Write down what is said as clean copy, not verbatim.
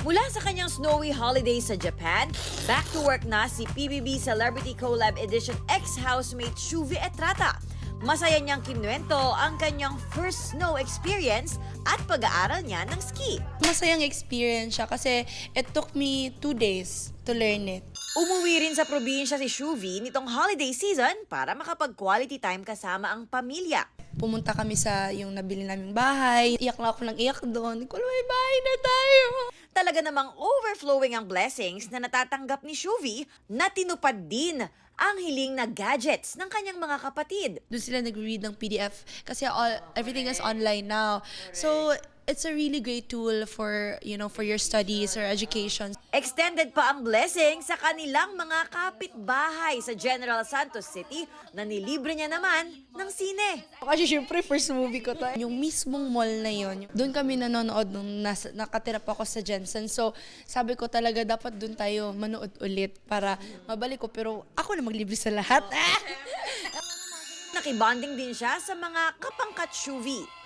Mula sa kanyang snowy holiday sa Japan, back to work na si PBB Celebrity Collab Edition ex-housemate Shuvi Etrata. Masaya niyang kinuwento ang kanyang first snow experience at pag-aaral niya ng ski. Masayang experience siya kasi it took me 2 days to learn it. Umuwi rin sa probinsya si Shuvi nitong holiday season para makapag-quality time kasama ang pamilya. Pumunta kami sa yung nabili naming bahay. Iyak na ako ng iyak doon. Kung may bahay na tayo. Talaga namang overflowing ang blessings na natatanggap ni Shuvi na tinupad din ang hiling na gadgets ng kanyang mga kapatid. Doon sila nag-read ng PDF kasi everything is online now. So, it's a really great tool for, for your studies or education. Extended pa ang blessing sa kanilang mga kapitbahay sa General Santos City na nilibre niya naman ng sine. Kasi syempre, first movie ko to. Yung mismong mall na yon, doon kami nanonood nung nakatira pa ako sa Jensen. So, sabi ko talaga dapat doon tayo manood ulit para mabalik ko. Pero ako na maglibre sa lahat. Nakibonding din siya sa mga kapangkat Shuvi.